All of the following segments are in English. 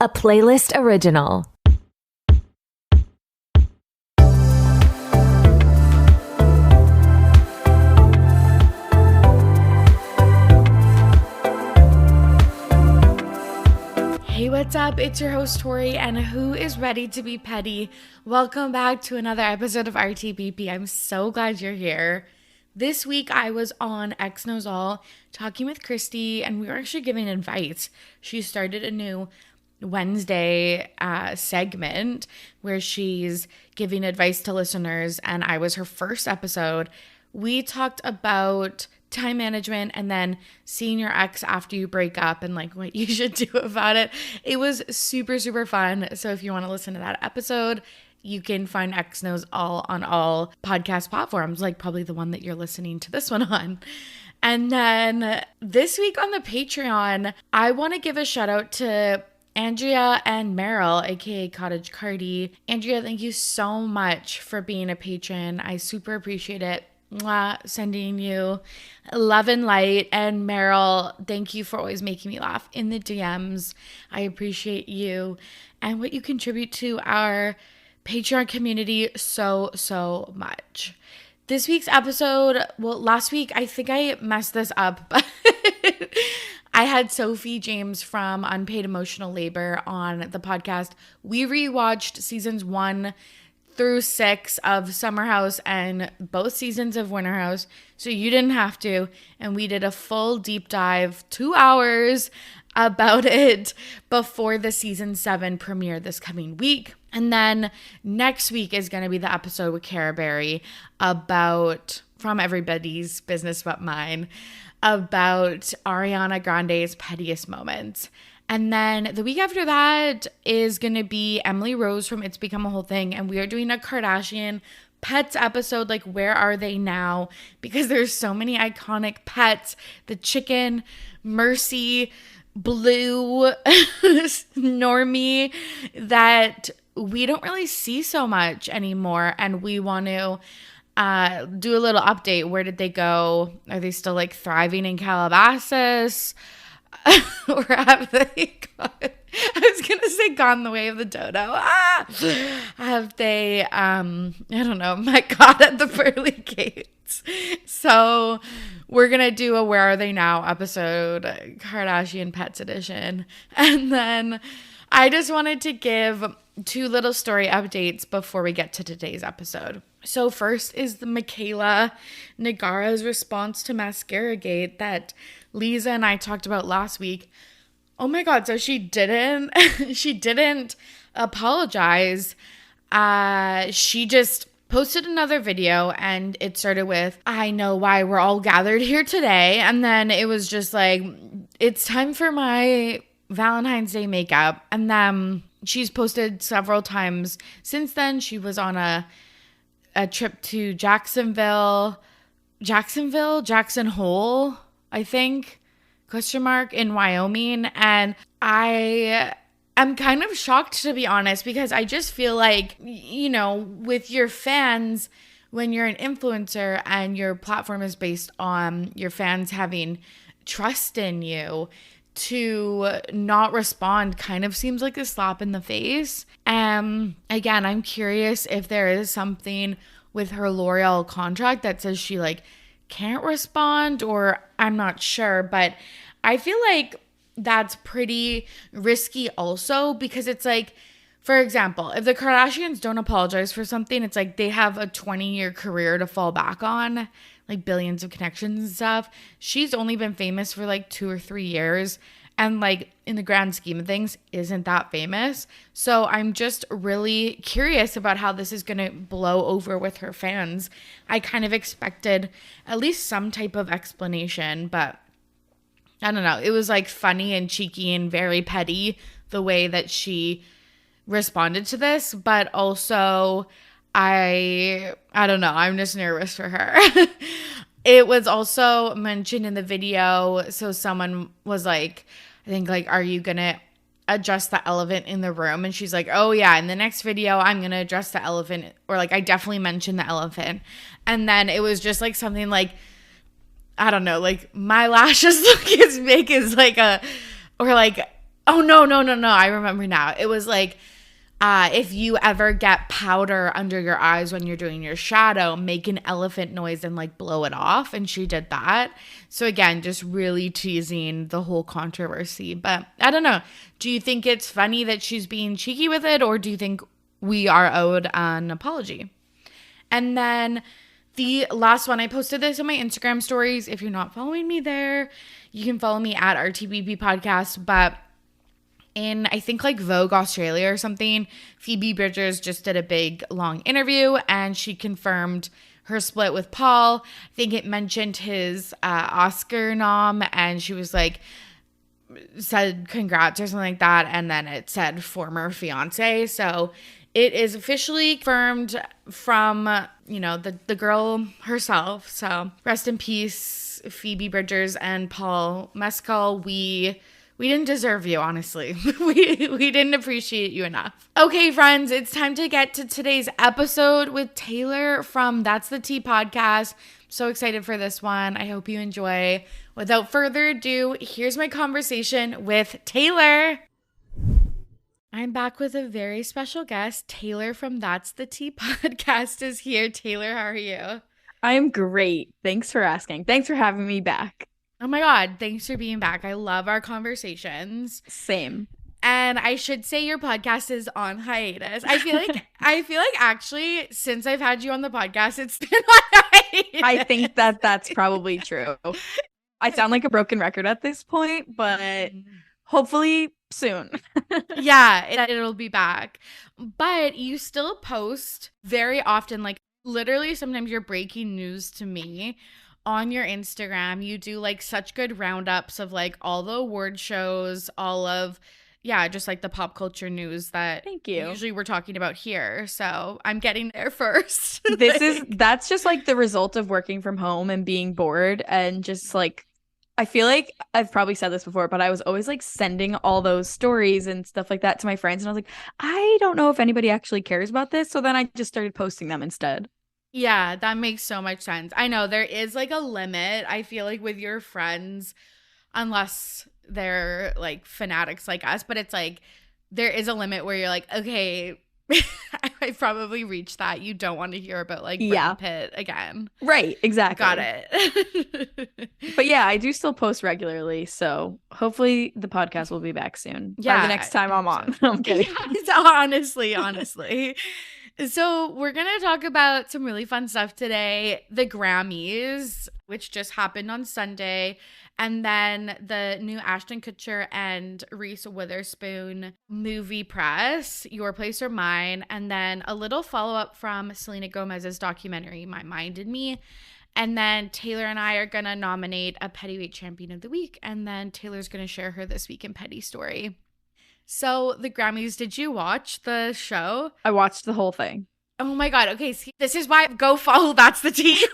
a Playlist original. Hey, what's up? It's your host, Tori, and who is ready to be petty? Welcome back to another episode of RTBP. I'm so glad you're here. This week, I was on X Knows All talking with Christy, and we were actually giving advice. She started a new Wednesday segment where she's giving advice to listeners, and I was her first episode. We talked about time management and then seeing your ex after you break up and like what you should do about it. It was super, super fun. So if you want to listen to that episode, you can find X Knows All on all podcast platforms, like probably the one that you're listening to this one on. And then this week on the Patreon, I want to give a shout out to Andrea and Meryl, aka Cottage Cardi. Andrea, thank you so much for being a patron. I super appreciate it. Mwah, sending you love and light. And Meryl, thank you for always making me laugh in the DMs. I appreciate you and what you contribute to our Patreon community so much. This week's episode, well, last week, I think I messed this up, but I had Sophie James from Unpaid Emotional Labor on the podcast. We rewatched seasons 1 through 6 of Summer House and both seasons of Winter House, so you didn't have to. And we did a full deep dive, 2 hours about it before the season 7 premiere this coming week. And then next week is going to be the episode with Cara Berry about From Everybody's Business But Mine, about Ariana Grande's pettiest moments. And then the week after that is going to be Emily Rose from It's Become a Whole Thing. And we are doing a Kardashian pets episode, like where are they now? Because there's so many iconic pets. The chicken, Mercy, Blue, Normie, that we don't really see so much anymore. And we want to do a little update. Where did they go? Are they still like thriving in Calabasas? Or have they gone? I was gonna say gone the way of the dodo. Have they I don't know, met God at the pearly gates? So we're gonna do a Where Are They Now episode, Kardashian Pets edition. And then I just wanted to give 2 little story updates before we get to today's episode. So first is the Michaela Nagara's response to Mascaragate that Lisa and I talked about last week. Oh my God, so she didn't apologize. She just posted another video and it started with, I know why we're all gathered here today. And then it was just like, it's time for my Valentine's Day makeup. And then she's posted several times since then. She was on a trip to Jackson Hole, I think, in Wyoming. And I am kind of shocked, to be honest, because I just feel like, you know, with your fans, when you're an influencer and your platform is based on your fans having trust in you, to not respond kind of seems like a slap in the face. Again, I'm curious if there is something with her L'Oreal contract that says she like can't respond, or I'm not sure, but I feel like that's pretty risky also, because it's like, for example, if the Kardashians don't apologize for something, it's like they have a 20-year career to fall back on, like billions of connections and stuff. She's only been famous for like 2 or 3 years, and like in the grand scheme of things isn't that famous. So I'm just really curious about how this is going to blow over with her fans. I kind of expected at least some type of explanation, but I don't know. It was like funny and cheeky and very petty the way that she responded to this, but also I don't know. I'm just nervous for her. It was also mentioned in the video. So someone was like, I think like, are you going to address the elephant in the room? And she's like, oh yeah, in the next video, I'm going to address the elephant. Or like, I definitely mentioned the elephant. And then it was just like something like, I don't know, like my lashes look as big as like or like Oh, no, no, no, no. I remember now. It was like, if you ever get powder under your eyes when you're doing your shadow, make an elephant noise and like blow it off. And she did that. So again, just really teasing the whole controversy. But I don't know. Do you think it's funny that she's being cheeky with it, or do you think we are owed an apology? And then the last one, I posted this on my Instagram stories. If you're not following me there, you can follow me at RTBP Podcast. But in, I think, like Vogue Australia or something, Phoebe Bridgers just did a big long interview and she confirmed her split with Paul. I think it mentioned his Oscar nom, and she was like, said congrats or something like that, and then it said former fiance. So it is officially confirmed from, the girl herself. So rest in peace, Phoebe Bridgers and Paul Mescal. We didn't deserve you, honestly. we didn't appreciate you enough. Okay, friends, it's time to get to today's episode with Taylor from That's the Tea podcast. So excited for this one. I hope you enjoy. Without further ado, here's my conversation with Taylor. I'm back with a very special guest. Taylor from That's the Tea podcast is here. Taylor, how are you? I am great. Thanks for asking. Thanks for having me back. Oh my God, thanks for being back. I love our conversations. Same. And I should say your podcast is on hiatus. I feel like actually since I've had you on the podcast, it's been on hiatus. I think that's probably true. I sound like a broken record at this point, but hopefully soon. Yeah, it'll be back. But you still post very often, like literally sometimes you're breaking news to me on your Instagram. You do like such good roundups of like all the award shows, all of, just like the pop culture news that Thank you. Usually we're talking about here. So I'm getting there first. That's just like the result of working from home and being bored, and just like, I feel like I've probably said this before, but I was always like sending all those stories and stuff like that to my friends. And I was like, I don't know if anybody actually cares about this. So then I just started posting them instead. Yeah, that makes so much sense. I know there is like a limit, I feel like, with your friends, unless they're like fanatics like us, but it's like there is a limit where you're like, okay, I probably reached that. You don't want to hear about like Brad Pitt again. Right, exactly. Got it. But yeah, I do still post regularly, so hopefully the podcast will be back soon. Yeah, by the next time I'm on. I'm kidding. Honestly. So we're going to talk about some really fun stuff today. The Grammys, which just happened on Sunday, and then the new Ashton Kutcher and Reese Witherspoon movie press, Your Place or Mine, and then a little follow-up from Selena Gomez's documentary, My Mind and Me. And then Taylor and I are going to nominate a Pettyweight Champion of the Week, and then Taylor's going to share her This Week in Petty story. So the Grammys, did you watch the show? I watched the whole thing. Oh my God. Okay. See, this is why go follow That's the Tea.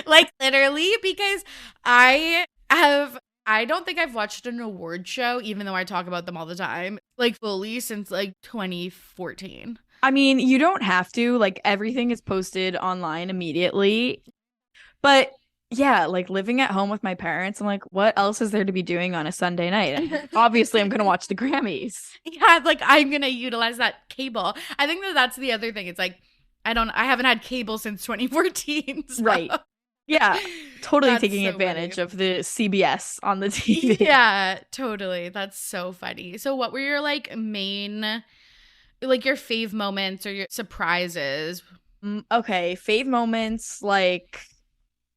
like literally, because I don't think I've watched an award show, even though I talk about them all the time, like fully since like 2014. I mean, you don't have to, like everything is posted online immediately, but yeah, like living at home with my parents, I'm like, what else is there to be doing on a Sunday night? And obviously, I'm going to watch the Grammys. Yeah, like I'm going to utilize that cable. I think that's the other thing. It's like, I haven't had cable since 2014. So. Right. Yeah, totally That's taking so advantage funny. of the CBS on the TV. Yeah, totally. That's so funny. So what were your like main, like your fave moments or your surprises? Okay, fave moments, like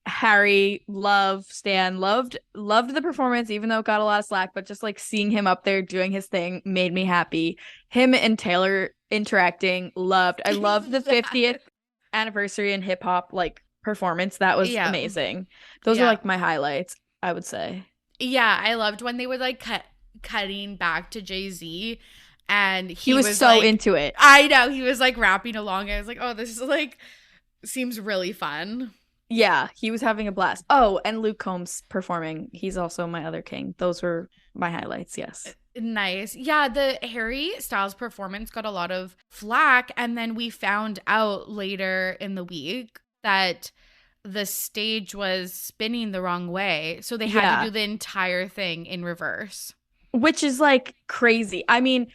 Harry, Stan, loved the performance, even though it got a lot of slack, but just like seeing him up there doing his thing made me happy. Him and Taylor interacting, loved. I loved the 50th anniversary and hip hop like performance. That was amazing. Those are like my highlights, I would say. Yeah, I loved when they would like cutting back to Jay-Z, and he was so like, into it. I know, he was like rapping along. I was like, oh, this is like seems really fun. Yeah, he was having a blast. Oh, and Luke Combs performing. He's also my other king. Those were my highlights, yes. Nice. Yeah, the Harry Styles performance got a lot of flack, and then we found out later in the week that the stage was spinning the wrong way, so they had to do the entire thing in reverse. which is like crazy. I mean,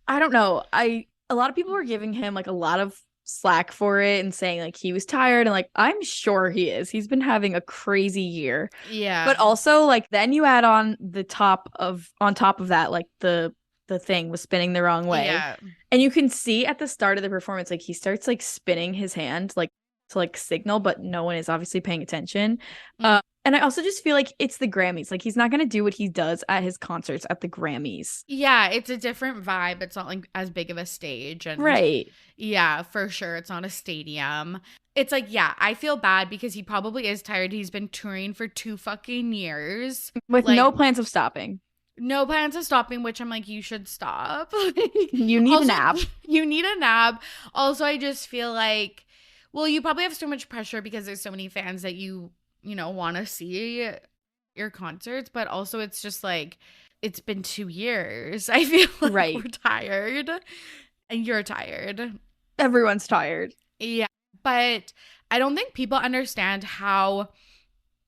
I don't know. A lot of people were giving him like a lot of slack for it and saying like he was tired, and like I'm sure he is. He's been having a crazy year. Yeah. But also like then you add on top of that like the thing was spinning the wrong way. Yeah. And you can see at the start of the performance like he starts like spinning his hand like to like signal, but no one is obviously paying attention. And I also just feel like it's the Grammys. Like he's not going to do what he does at his concerts at the Grammys. Yeah, it's a different vibe. It's not like as big of a stage. And Right. yeah, for sure. It's not a stadium. It's like, yeah, I feel bad because he probably is tired. He's been touring for 2 fucking years. With like, no plans of stopping. No plans of stopping, which I'm like, you should stop. You need a nap. You need a nap. Also, I just feel like, well, you probably have so much pressure because there's so many fans that you know, want to see your concerts. But also, it's just like, it's been 2 years. I feel like Right. we're tired. And you're tired. Everyone's tired. Yeah. But I don't think people understand how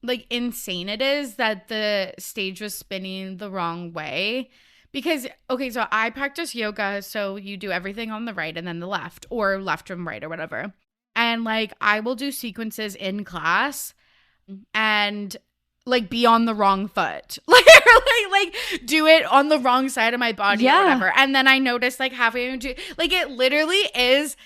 like insane it is that the stage was spinning the wrong way. Because, okay, so I practice yoga, so you do everything on the right and then the left, or left from right or whatever. And like I will do sequences in class and like be on the wrong foot. like do it on the wrong side of my body or whatever. And then I notice like halfway into like it literally is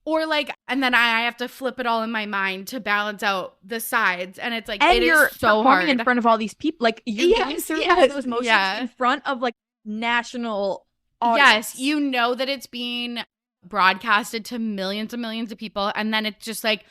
or like, and then I have to flip it all in my mind to balance out the sides, and it's like, and it you're is so hard in front of all these people. Like you're going through those motions in front of like national audience. Yes, you know that it's being broadcasted to millions and millions of people, and then it's just like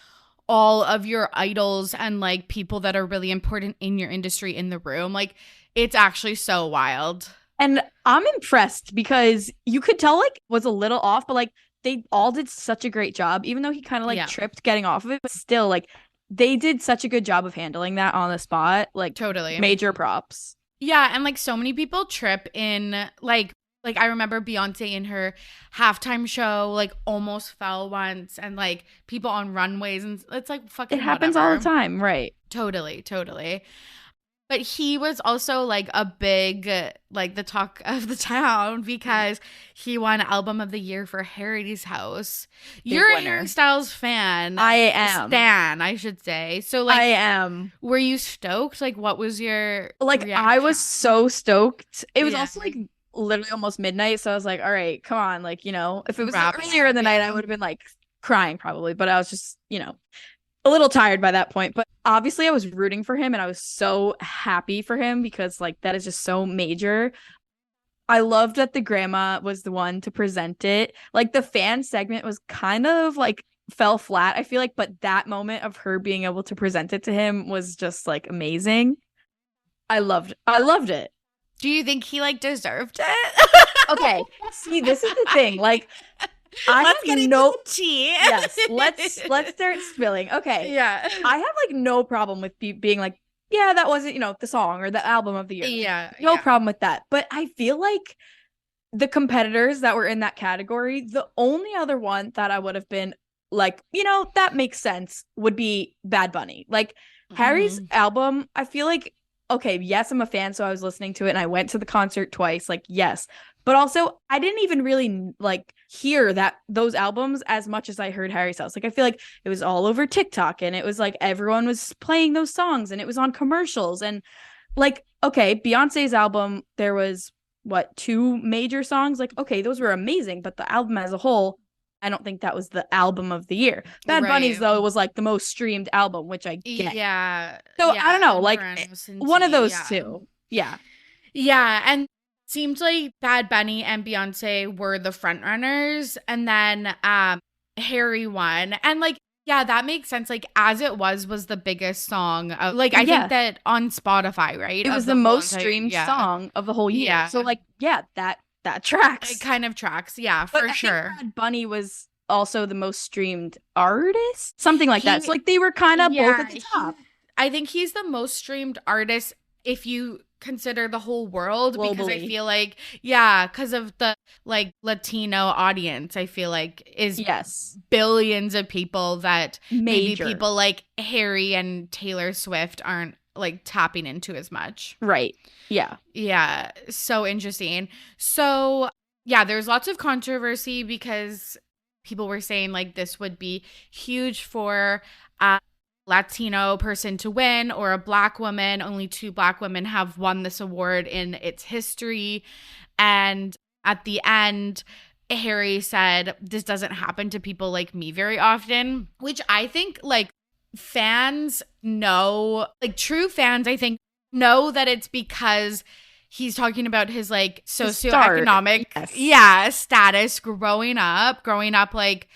all of your idols and like people that are really important in your industry in the room. Like it's actually so wild. And I'm impressed because you could tell like was a little off, but like they all did such a great job, even though he kind of like tripped getting off of it, but still like they did such a good job of handling that on the spot. Like totally major props. Yeah. And like so many people trip in like I remember Beyonce in her halftime show, like almost fell once, and like people on runways, and it's like fucking it happens whatever. all the time. Right. Totally. But he was also like a big, like the talk of the town because he won Album of the Year for Harry's House. You're a Harry Styles fan. I am. Stan, I should say. So like, I am. Were you stoked? Like, what was your reaction? I was so stoked. It was also like literally almost midnight. So I was like, all right, come on. Like, you know, if it was earlier in the night, I would have been like crying probably. But I was just, you know, a little tired by that point, but obviously I was rooting for him and I was so happy for him because like that is just so major. I loved that the grandma was the one to present it. Like the fan segment was kind of like fell flat, I feel like, but that moment of her being able to present it to him was just like amazing. I loved it. Do you think he like deserved it? Okay, see, this is the thing. Like let's get into the tea. Yes, let's start spilling. Okay. Yeah. I have like no problem with being like, yeah, that wasn't, you know, the song or the album of the year. Yeah. No problem with that. But I feel like the competitors that were in that category, the only other one that I would have been like, you know, that makes sense would be Bad Bunny. Like Harry's album, I feel like, okay, yes, I'm a fan, so I was listening to it and I went to the concert twice. Like, yes. But also, I didn't even really like hear those albums as much as I heard Harry Styles. Like, I feel like it was all over TikTok and it was like everyone was playing those songs and it was on commercials. And like, okay, Beyonce's album, there was 2 major songs. Like, okay, those were amazing. But the album as a whole, I don't think that was the album of the year. Bad Bunny's, though, was like the most streamed album, which I get. Yeah. So I don't know, like one of those two. Yeah. Yeah. And seemed like Bad Bunny and Beyonce were the front runners, and then Harry won. And like, yeah, that makes sense. Like, As It Was the biggest song. Like, I think that on Spotify, right? It was the most streamed song of the whole year. Yeah. So like, yeah, that tracks. It kind of tracks. Yeah, for sure. I think Bad Bunny was also the most streamed artist, something like that. So like, they were kind of both at the top. I think he's the most streamed artist if you consider the whole world. Globally. Because I feel like, because of the like Latino audience, I feel like is billions of people that maybe people like Harry and Taylor Swift aren't like tapping into as much. Right. Yeah. Yeah. So interesting. So yeah, there's lots of controversy because people were saying like this would be huge for a Latino person to win or a Black woman. Only 2 Black women have won this award in its history. And at the end, Harry said, this doesn't happen to people like me very often, which I think like fans know, like true fans, I think know that it's because he's talking about his like socioeconomic status growing up like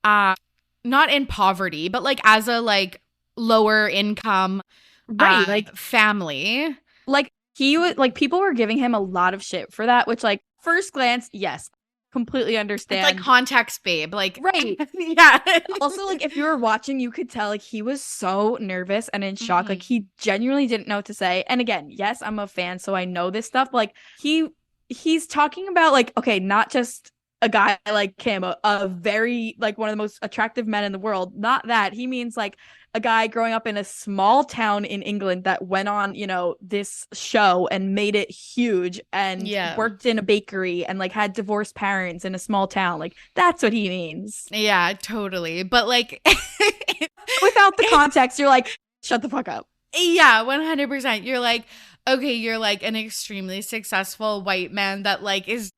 not in poverty, but like as a like lower income like family. Like he would like people were giving him a lot of shit for that, which like first glance, yes, completely understand. It's like context, babe. Like right. Yeah. Also, like if you were watching, you could tell like he was so nervous and in shock. Like he genuinely didn't know what to say. And again, yes, I'm a fan, so I know this stuff. Like he's talking about like, okay, not just a guy like him, a very like one of the most attractive men in the world. Not that. He means like a guy growing up in a small town in England that went on, you know, this show and made it huge and worked in a bakery and like had divorced parents in a small town. Like that's what he means. Yeah, totally. But like without the context, you're like, shut the fuck up. Yeah, 100%. You're like, okay, you're like an extremely successful white man that like is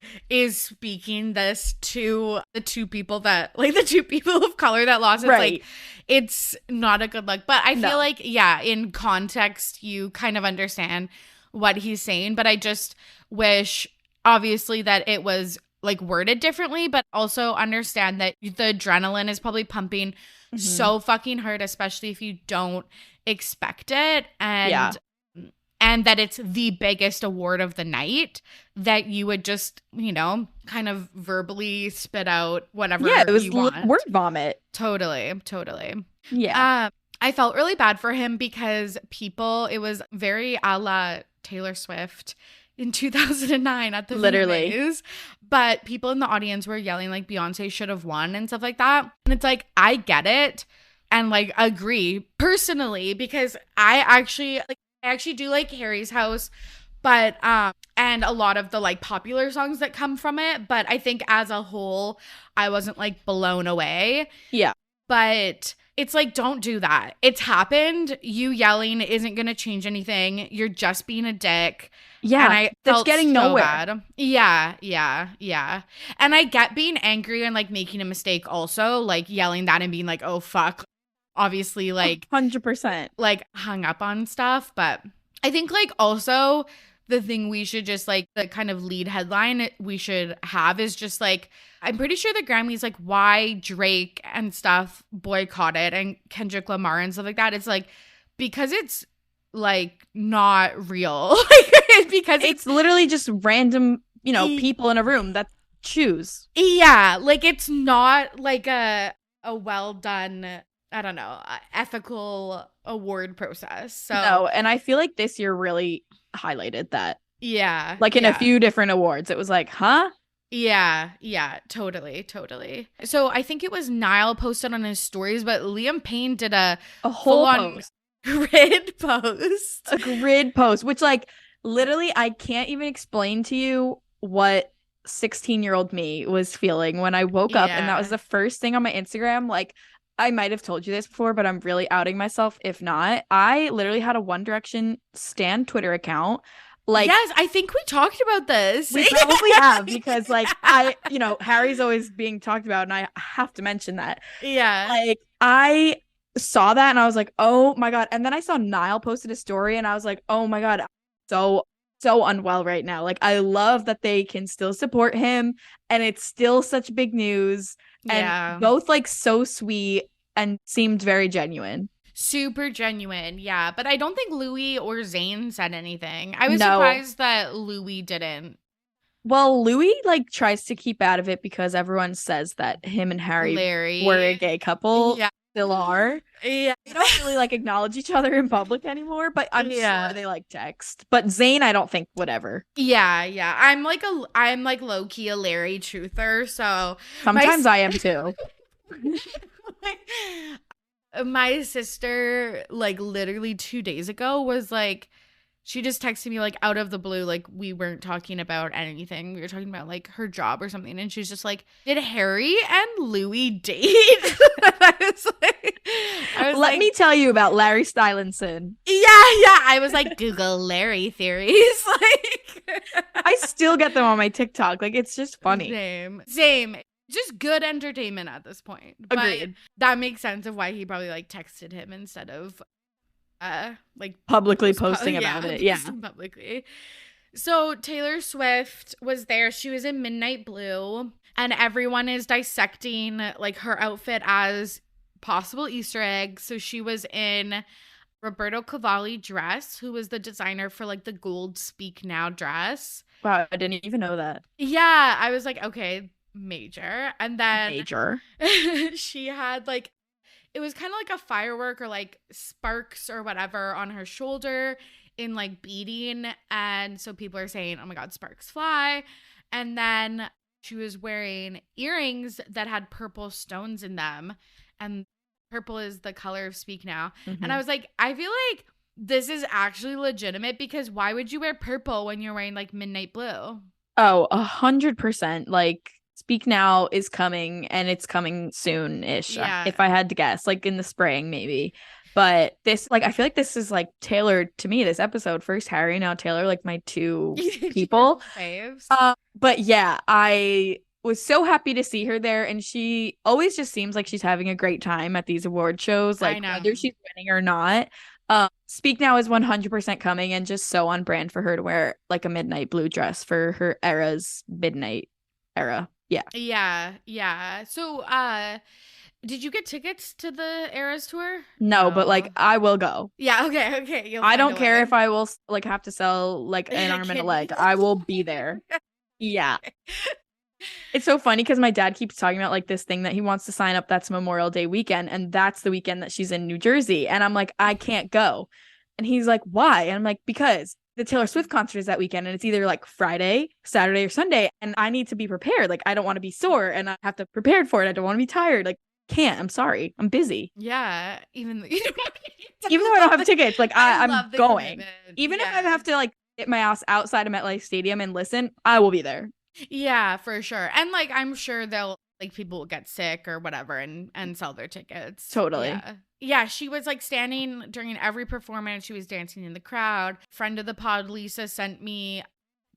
speaking this to the 2 people that like the 2 people of color that lost. It's like it's not a good look. But I feel like, yeah, in context, you kind of understand what he's saying. But I just wish, obviously, that it was like worded differently, but also understand that the adrenaline is probably pumping so fucking hard, especially if you don't expect it. And that it's the biggest award of the night, that you would just, you know, kind of verbally spit out whatever it was you want. Word vomit. Totally. Yeah. I felt really bad for him because it was very a la Taylor Swift in 2009 at the VMAs. But people in the audience were yelling like Beyonce should have won and stuff like that. And it's like, I get it and like agree personally, because I actually do like Harry's House, but and a lot of the like popular songs that come from it, but I think as a whole I wasn't like blown away. Yeah. But it's like, don't do that. It's happened. You yelling isn't going to change anything. You're just being a dick. Yeah. And I felt getting so nowhere. bad. Yeah. And I get being angry and like making a mistake also, like yelling that and being like, oh fuck. Obviously like 100% like hung up on stuff. But I think like also the thing we should just like, the kind of lead headline we should have is just like, I'm pretty sure the Grammys, like why Drake and stuff boycotted and Kendrick Lamar and stuff like that. It's like, because it's like not real. Like because it's literally just random, you know, people in a room that choose. Yeah. Like it's not like a well done, I don't know, ethical award process. So no, and I feel like this year really highlighted that. Yeah. Like in a few different awards. It was like, huh? Yeah, totally. So I think it was Niall posted on his stories, but Liam Payne did a whole post. Grid post. A grid post, which like literally I can't even explain to you what 16-year-old me was feeling when I woke up and that was the first thing on my Instagram. Like I might have told you this before, but I'm really outing myself if not. I literally had a One Direction stan Twitter account. Like, yes, I think we talked about this. We probably have, because like you know, Harry's always being talked about and I have to mention that. Yeah. Like I saw that and I was like, oh my God. And then I saw Niall posted a story and I was like, oh my God, I'm so unwell right now. Like I love that they can still support him and it's still such big news. And both like so sweet and seemed very genuine. Super genuine, yeah. But I don't think Louis or Zayn said anything. I was surprised that Louis didn't. Well, Louis like tries to keep out of it because everyone says that him and Harry were a gay couple. Yeah. Still are. Yeah. They don't really like acknowledge each other in public anymore, but I'm sure they like text. But Zayn, I don't think would ever. Yeah. I'm like low key a Larry truther, so sometimes I am too. My sister, like, literally 2 days ago was like, she just texted me, like, out of the blue, like, we weren't talking about anything. We were talking about, like, her job or something. And she's just like, did Harry and Louis date? Let me tell you about Larry Stylinson. Yeah. I was like, Google Larry theories. Like, I still get them on my TikTok. Like, it's just funny. Same. Just good entertainment at this point. Agreed. But that makes sense of why he probably, like, texted him instead of like publicly posting about it. Yeah. Publicly. So Taylor Swift was there. She was in Midnight Blue, and everyone is dissecting, like, her outfit as possible Easter eggs. So she was in Roberto Cavalli dress, who was the designer for, like, the gold Speak Now dress. Wow, I didn't even know that. Yeah, I was like, okay, major. And then major. She had, like, it was kind of like a firework or, like, sparks or whatever on her shoulder in, like, beading. And so people are saying, oh my God, sparks fly. And then she was wearing earrings that had purple stones in them. And purple is the color of Speak Now. Mm-hmm. And I was like, I feel like this is actually legitimate, because why would you wear purple when you're wearing, like, midnight blue? Oh, 100%. Like, Speak Now is coming, and it's coming soon-ish. Yeah. If I had to guess, like in the spring maybe. But this, like, I feel like this is, like, tailored to me, this episode. First Harry, now Taylor, like, my two people. Faves. But yeah, I was so happy to see her there, and she always just seems like she's having a great time at these award shows, like, whether she's winning or not. Speak Now is 100% coming, and just so on brand for her to wear, like, a midnight blue dress for her era's midnight era. Yeah. So, did you get tickets to the Eras tour? No, but, like, I will go. Yeah, okay. I don't care if I will, like, have to sell, like, an arm and a leg. I will be there. Yeah. It's so funny because my dad keeps talking about, like, this thing that he wants to sign up that's Memorial Day weekend, and that's the weekend that she's in New Jersey. And I'm like, I can't go. And he's like, why? And I'm like, because the Taylor Swift concert is that weekend, and it's either, like, Friday, Saturday, or Sunday, and I need to be prepared. Like, I don't want to be sore, and I have to prepare for it. I don't want to be tired. Like, can't. I'm sorry. I'm busy. Yeah. Even though I don't have tickets, like, I'm going. Commitment. Even if I have to, like, get my ass outside of MetLife Stadium and listen, I will be there. Yeah, for sure. And, like, I'm sure they'll, like, people will get sick or whatever and sell their tickets. Totally. Yeah, she was, like, standing during every performance. She was dancing in the crowd. Friend of the pod, Lisa, sent me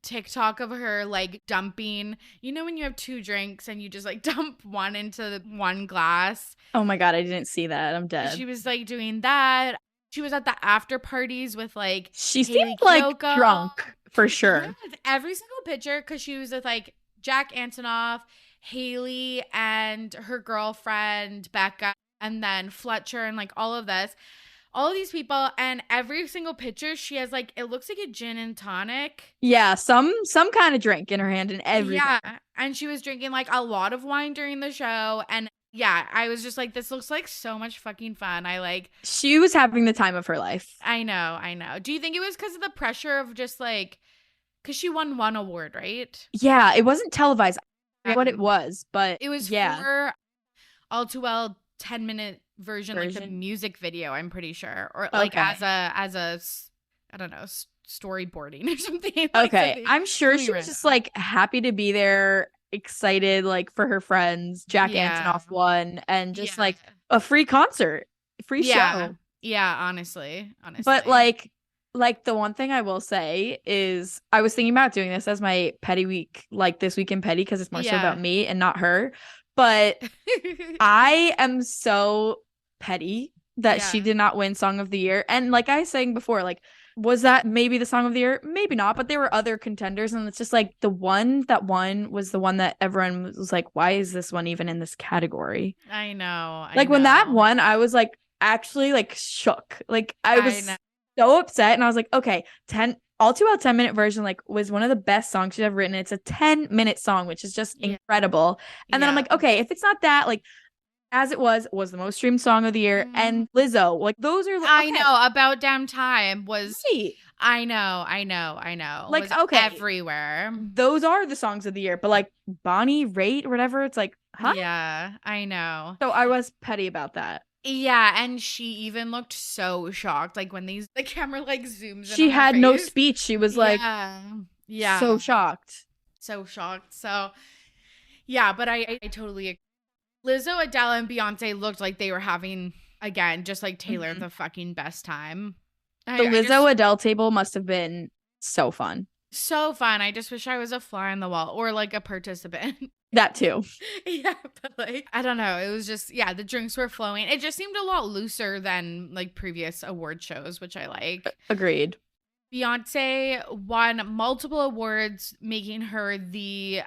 TikTok of her, like, dumping, you know, when you have 2 drinks and you just, like, dump one into one glass. Oh my God, I didn't see that. I'm dead. She was, like, doing that. She was at the after parties with, like, she Haley seemed like Kiyoko. drunk for sure. Yeah, every single picture, because she was with, like, Jack Antonoff, Haley, and her girlfriend Becca, and then Fletcher, and, like, all of these people, and every single picture she has, like, it looks like a gin and tonic. Yeah, some kind of drink in her hand and everything. Yeah, and she was drinking, like, a lot of wine during the show, and yeah, I was just like, this looks like so much fucking fun. She was having the time of her life. I know. Do you think it was because of the pressure of just, like, because she won 1 award, right? Yeah, it wasn't televised. I forget what it was, but it was for All Too Well 10-minute version, like the music video, I'm pretty sure, or like as a I don't know, storyboarding or something. Okay, I'm sure she was just, like, happy to be there, excited, like, for her friends. Jack Antonoff won, and just like a free concert, free show. Yeah, honestly. But like the one thing I will say is I was thinking about doing this as my petty week, like this week in petty, because it's more so about me and not her. But I am so petty that she did not win Song of the Year. And like I was saying before, like, was that maybe the Song of the Year? Maybe not, but there were other contenders, and it's just like the one that won was the one that everyone was like, why is this one even in this category? I know. When that won, I was like actually like shook. Like I was so upset, and I was like, okay, All Too Well 10-minute version, like, was one of the best songs she's ever written. It's a 10-minute song, which is just incredible. And then I'm like, okay, if it's not that, like, As It Was the most streamed song of the year, and Lizzo, like, those are. Okay. I know. About Damn Time was. Right. I know. Like, was okay, everywhere. Those are the songs of the year, but like Bonnie Raitt or whatever, it's like, huh? Yeah, I know. So I was petty about that. Yeah, and she even looked so shocked, like when the camera like zooms in She on her had no face. speech. She was Yeah, so shocked. so shocked. So yeah, but I totally agree. Lizzo, Adele, and Beyonce looked like they were having, again, just like Taylor, Mhm. the fucking best time. The Lizzo Adele table must have been so fun. So fun. I just wish I was a fly on the wall or like a participant. That too. Yeah, but like, I don't know. It was just, yeah, the drinks were flowing. It just seemed a lot looser than like previous award shows, which I like. Agreed. Beyonce won multiple awards, making her the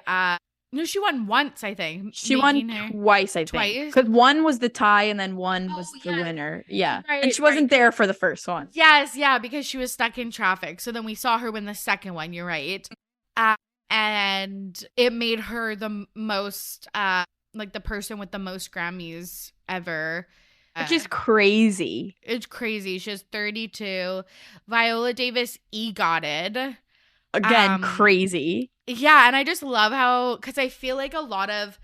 no, she won once, I think. She won twice, I think. Because one was the tie and then one was the winner. Yeah. Right, and she wasn't there for the first one. Yes, yeah, because she was stuck in traffic. So then we saw her win the second one, you're right. And it made her the most, like the person with the most Grammys ever. Which is crazy. It's crazy. She has 32. Viola Davis EGOTed. Again, crazy. Yeah, and I just love how, because I feel like a lot of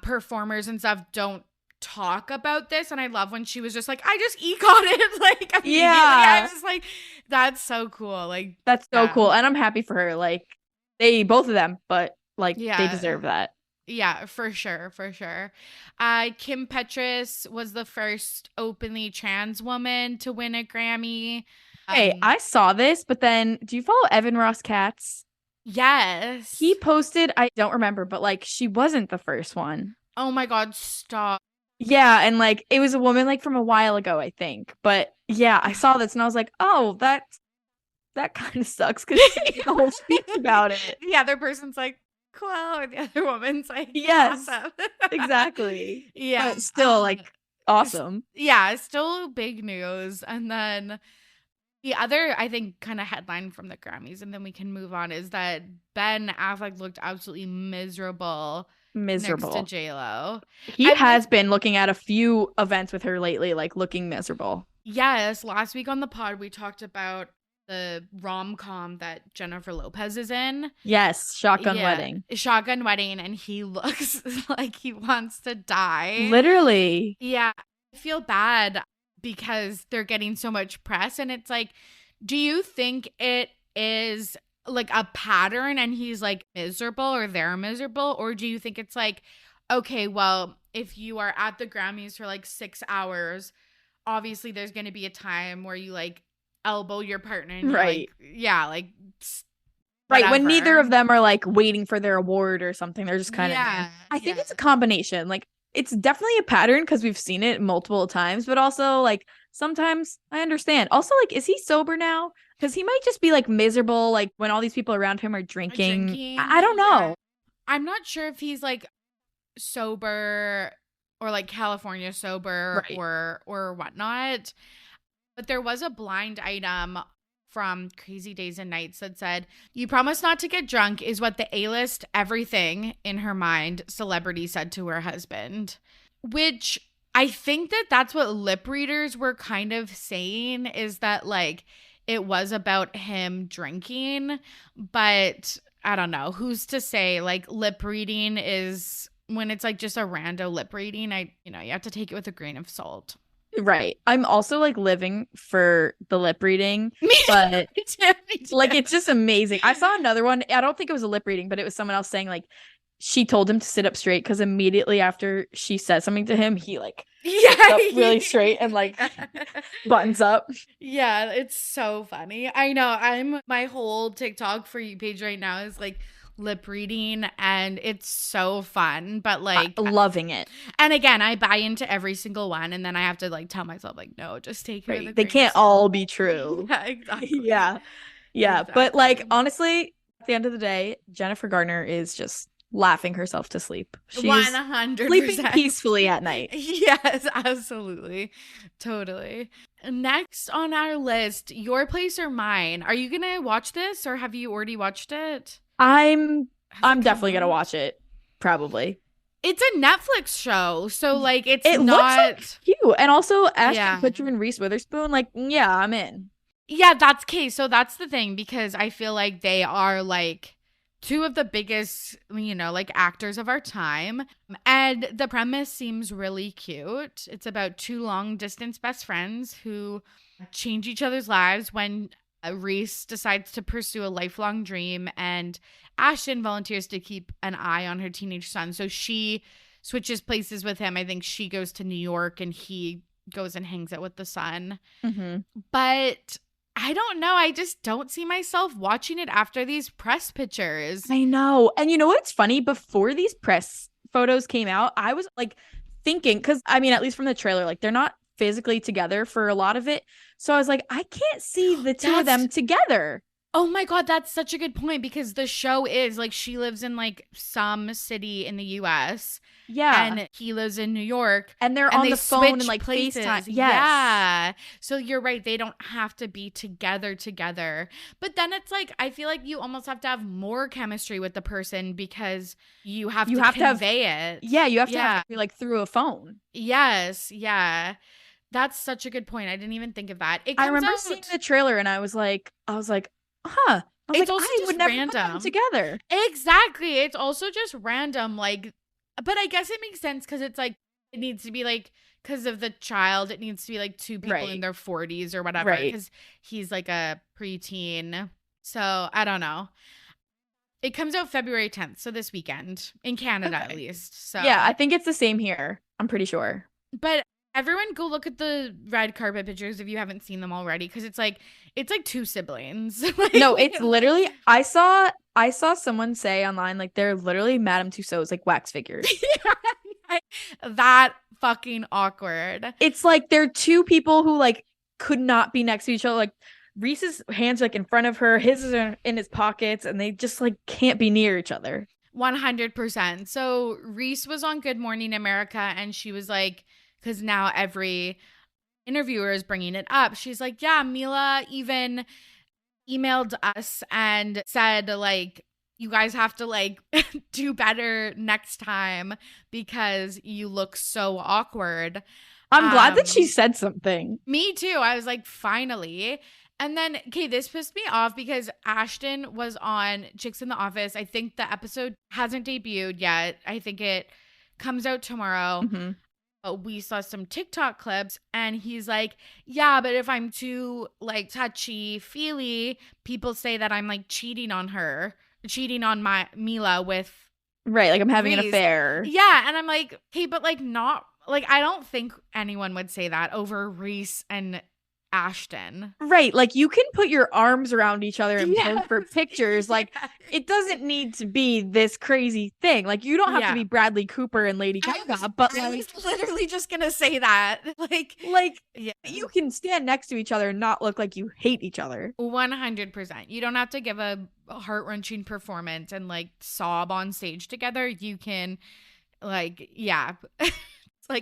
performers and stuff don't talk about this, and I love when she was just like, I just EGOTed, like, immediately. I was like, that's so cool. Like, that's so cool, and I'm happy for her. Like, both of them, but like, they deserve that. Yeah, for sure, for sure. Kim Petras was the first openly trans woman to win a Grammy. Hey, I saw this, but then, do you follow Evan Ross Katz? Yes. He posted, I don't remember, but like, she wasn't the first one. Oh my God, stop. Yeah, and like, it was a woman like from a while ago, I think. But yeah, I saw this and I was like, oh, that kind of sucks because she made the whole speech about it. The other person's like, cool, or the other woman's like, yes, awesome. Exactly. Yeah. But still, like, awesome. Yeah, still big news. And then the other, I think, kind of headline from the Grammys, and then we can move on, is that Ben Affleck looked absolutely miserable next to J-Lo. He has been looking at a few events with her lately, like looking miserable. Yes. Last week on the pod, we talked about the rom-com that Jennifer Lopez is in. Yes, Shotgun Wedding. Shotgun Wedding, and he looks like he wants to die. Literally. Yeah. I feel bad because they're getting so much press, and it's like, do you think it is like a pattern and he's like miserable or they're miserable, or do you think it's like, okay, well, if you are at the Grammys for like 6 hours, obviously there's going to be a time where you like elbow your partner and right, like, yeah, like right, when neither of them are like waiting for their award or something, they're just kind of I think it's a combination. Like, it's definitely a pattern because we've seen it multiple times, but also like sometimes I understand. Also, like, is he sober now? Because he might just be like miserable, like when all these people around him are drinking. I don't know. Yeah. I'm not sure if he's like sober or like California sober, right, or whatnot. But there was a blind item from Crazy Days and Nights that said, "You promise not to get drunk," is what the A-list everything in her mind celebrity said to her husband, which I think that's what lip readers were kind of saying, is that like it was about him drinking. But I don't know, who's to say? Like, lip reading is, when it's like just a rando lip reading, you have to take it with a grain of salt. Right. I'm also like living for the lip reading, but like, it's just amazing. I saw another one. I don't think it was a lip reading, but it was someone else saying like she told him to sit up straight because immediately after she said something to him, he like sits up really straight and like buttons up. Yeah, it's so funny. I know. My whole TikTok For You page right now is like lip reading, and it's so fun, but like loving it. And again, I buy into every single one, and then I have to like tell myself like, no, just take it. They can't all be true. Yeah, exactly. Yeah exactly. But like, honestly, at the end of the day, Jennifer Garner is just laughing herself to sleep. She's 100% sleeping peacefully at night. Yes, absolutely, totally. Next on our list, Your Place or Mine. Are you gonna watch this, or have you already watched it? I'm definitely gonna watch it. Probably. It's a Netflix show, so like it not looks like cute, and also Ashton Kutcher and Reese Witherspoon. Like, yeah, I'm in. Yeah, that's the thing, because I feel like they are like two of the biggest, like actors of our time. And the premise seems really cute. It's about two long distance best friends who change each other's lives when Reese decides to pursue a lifelong dream and Ashton volunteers to keep an eye on her teenage son. So she switches places with him. I think she goes to New York and he goes and hangs out with the son. Mm-hmm. But I don't know. I just don't see myself watching it after these press pictures. I know. And you know what's funny? Before these press photos came out, I was like thinking, because I mean, at least from the trailer, like they're not physically together for a lot of it. So I was like, I can't see the two of them together. Oh my God, that's such a good point, because the show is like she lives in like some city in the US. Yeah. And he lives in New York. And they're on the phone and like places. FaceTime. Yes. Yeah. So you're right. They don't have to be together. But then it's like, I feel like you almost have to have more chemistry with the person because you have to convey it. Yeah. You have to have to be like through a phone. Yes. Yeah. That's such a good point. I didn't even think of that. I remember seeing the trailer and I was like, huh. It's also I just would never random. put them together. Exactly. It's also just random. Like, but I guess it makes sense because it's like, it needs to be like, because of the child, it needs to be like two people in their 40s or whatever. Because he's like a preteen. So I don't know. It comes out February 10th. So this weekend in Canada, at least. So yeah, I think it's the same here. I'm pretty sure. But everyone go look at the red carpet pictures if you haven't seen them already, because it's like two siblings. No, it's literally I saw someone say online like they're literally Madame Tussauds, like wax figures. That fucking awkward. It's like they're two people who like could not be next to each other. Like Reese's hands are like in front of her, his is in his pockets, and they just like can't be near each other. 100%. So Reese was on Good Morning America and she was like, because now every interviewer is bringing it up. She's like, yeah, Mila even emailed us and said, like, you guys have to, like, do better next time because you look so awkward. I'm glad that she said something. Me too. I was like, finally. And then, okay, this pissed me off because Ashton was on Chicks in the Office. I think the episode hasn't debuted yet. I think it comes out tomorrow. Mm-hmm. We saw some TikTok clips and he's like, yeah, but if I'm too like touchy feely, people say that I'm like cheating on my Mila with like I'm having Reese. an affair. Yeah. And I'm like, hey, but like not like, I don't think anyone would say that over Reese and Ashton. Right. Like you can put your arms around each other and pose for pictures. Like it doesn't need to be this crazy thing. Like you don't have to be Bradley Cooper and Lady Gaga, but I was literally just gonna say that. Like you can stand next to each other and not look like you hate each other. 100%. You don't have to give a heart-wrenching performance and like sob on stage together. You can like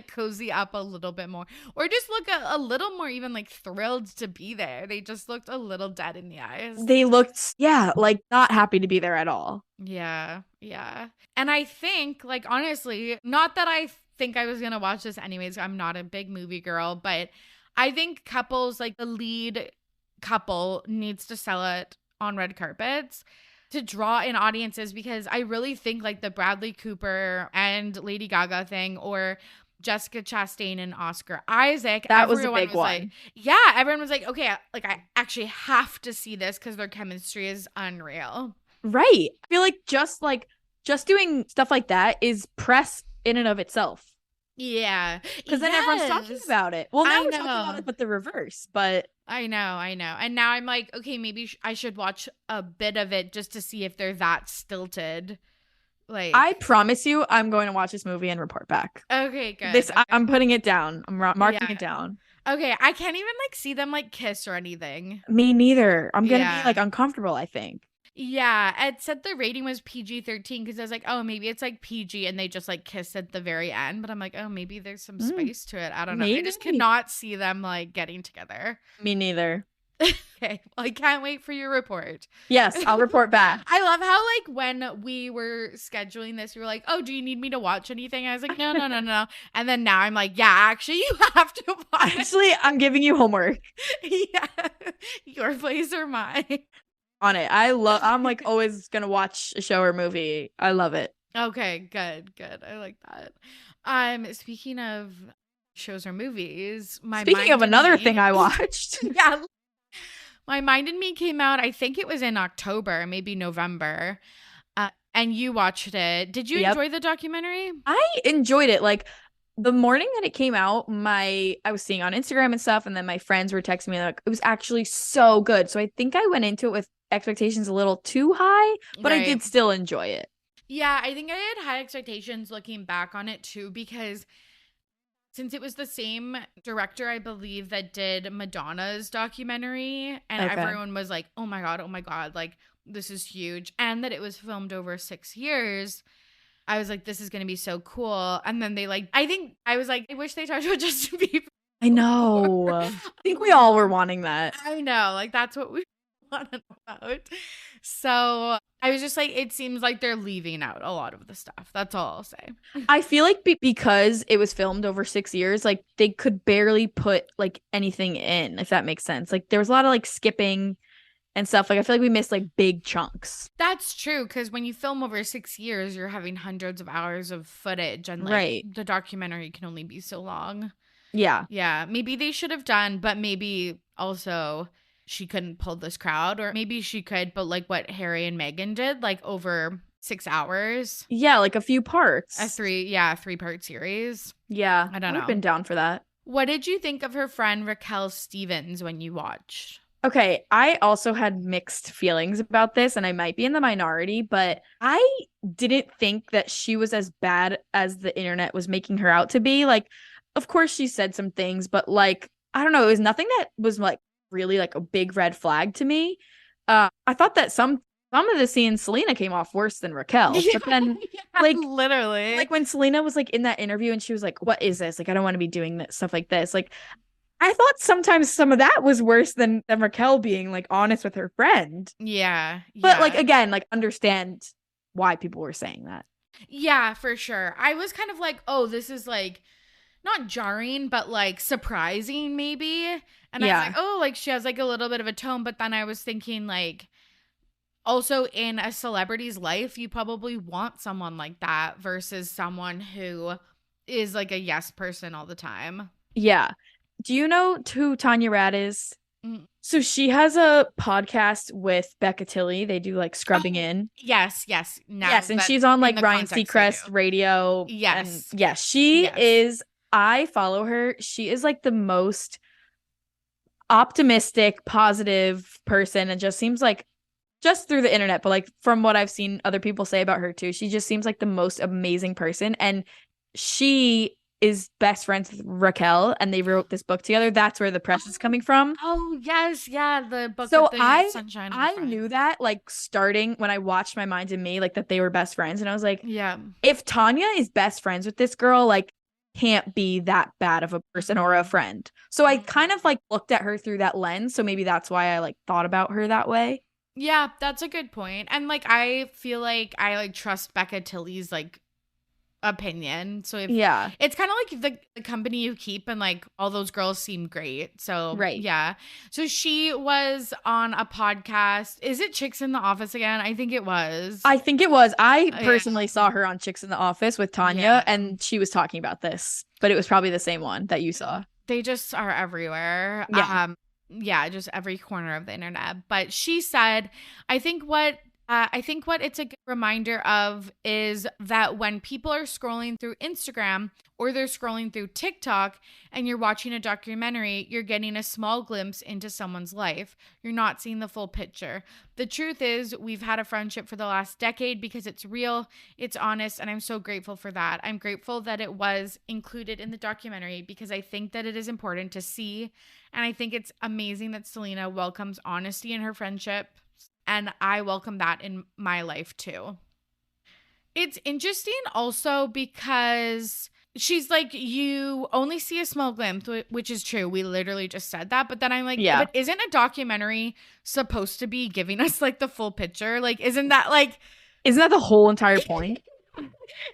cozy up a little bit more or just look a little more even like thrilled to be there. They just looked a little dead in the eyes. They looked like not happy to be there at all. Yeah And I think like honestly, not that I think I was gonna watch this anyways, I'm not a big movie girl, but I think couples like the lead couple needs to sell it on red carpets to draw in audiences, because I really think like the Bradley Cooper and Lady Gaga thing or Jessica Chastain and Oscar Isaac. That was a big one. Like, everyone was like, okay, like I actually have to see this because their chemistry is unreal. Right. I feel like just doing stuff like that is press in and of itself. Yeah. Because then everyone's talking about it. Well, now we're talking about it, but the reverse. But I know. And now I'm like, okay, maybe I should watch a bit of it just to see if they're that stilted. Like, I promise you, I'm going to watch this movie and report back. Okay, good. I'm putting it down. I'm marking it down. Okay, I can't even like see them like kiss or anything. Me neither. I'm gonna be like uncomfortable, I think. Yeah, it said the rating was PG-13 because I was like, oh, maybe it's like PG and they just like kiss at the very end. But I'm like, oh, maybe there's some spice to it. I don't know. Maybe. I just cannot see them like getting together. Me neither. Okay, well, I can't wait for your report. Yes, I'll report back. I love how like when we were scheduling this, you were like, oh, do you need me to watch anything? I was like, no. And then now I'm like, yeah, actually, you have to watch. Actually, I'm giving you homework. Yeah, your place or mine. on it. I'm like always gonna watch a show or movie. I love it. Okay, good. I like that. Speaking of shows or movies, Speaking of another thing I watched. Yeah. My Mind and Me came out, I think it was in October, maybe November. And you watched it. Did you enjoy the documentary? I enjoyed it. Like the morning that it came out, I was seeing on Instagram and stuff, and then my friends were texting me like it was actually so good. So I think I went into it with expectations a little too high, but I did still enjoy it. Yeah, I think I had high expectations looking back on it too, because since it was the same director, I believe, that did Madonna's documentary, and everyone was like, oh my God, like this is huge. And that it was filmed over 6 years. I was like, this is going to be so cool. And then I was like, I wish they talked about Justin Bieber. I know. I think we all were wanting that. I know. Like, that's what we wanted about. So I was just like, it seems like they're leaving out a lot of the stuff. That's all I'll say. I feel like because it was filmed over 6 years, like they could barely put like anything in, if that makes sense. Like there was a lot of like skipping and stuff. Like I feel like we missed like big chunks. That's true, because when you film over 6 years, you're having hundreds of hours of footage, and like the documentary can only be so long. Yeah, maybe they should have done, but maybe also she couldn't pull this crowd, or maybe she could, but like what Harry and Meghan did, like over 6 hours. Yeah, like a few parts. A 3-part series. Yeah, I don't know. I've been down for that. What did you think of her friend Raquelle Stevens when you watched? Okay, I also had mixed feelings about this, and I might be in the minority, but I didn't think that she was as bad as the internet was making her out to be. Like, of course she said some things, but like, I don't know, it was nothing that was like really like a big red flag to me. I thought that some of the scenes Selena came off worse than Raquel, but then like literally, like when Selena was like in that interview and she was like, what is this? Like, I don't want to be doing this stuff like this. Like, I thought sometimes some of that was worse than Raquel being like honest with her friend. Yeah. But like, again, like understand why people were saying that. Yeah, for sure. I was kind of like, oh, this is like not jarring, but like surprising maybe. And I was like, oh, like she has like a little bit of a tone. But then I was thinking like, also in a celebrity's life, you probably want someone like that versus someone who is like a yes person all the time. Yeah. Do you know who Tanya Rad is? So she has a podcast with Becca Tilley. They do like Scrubbing In. Yes. And she's on like Ryan Seacrest radio. Yes. And yes, she is. I follow her. She is like the most optimistic, positive person, and just seems like, just through the internet, but like from what I've seen other people say about her too, she just seems like the most amazing person. And she is best friends with Raquel, and they wrote this book together. That's where the press is coming from. Oh yes, yeah, the book. So with the sunshine. I knew that like starting when I watched My Mind and Me, like that they were best friends, and I was like, yeah, if Tanya is best friends with this girl, like can't be that bad of a person or a friend. So I kind of like looked at her through that lens. So maybe that's why I like thought about her that way. Yeah, that's a good point. And like I feel like I like trust Becca Tilley's like opinion. So if it's kind of like the company you keep, and like all those girls seem great. So yeah. So she was on a podcast. Is it Chicks in the Office again? I think it was. I personally saw her on Chicks in the Office with Tanya, and she was talking about this, but it was probably the same one that you saw. They just are everywhere. Yeah, just every corner of the internet. But she said, I think what it's a good reminder of is that when people are scrolling through Instagram or they're scrolling through TikTok and you're watching a documentary, you're getting a small glimpse into someone's life. You're not seeing the full picture. The truth is, we've had a friendship for the last decade because it's real, it's honest, and I'm so grateful for that. I'm grateful that it was included in the documentary because I think that it is important to see, and I think it's amazing that Selena welcomes honesty in her friendship. And I welcome that in my life too. It's interesting also because she's like, you only see a small glimpse, which is true. We literally just said that. But then I'm like, but isn't a documentary supposed to be giving us like the full picture? Like, isn't that the whole entire point?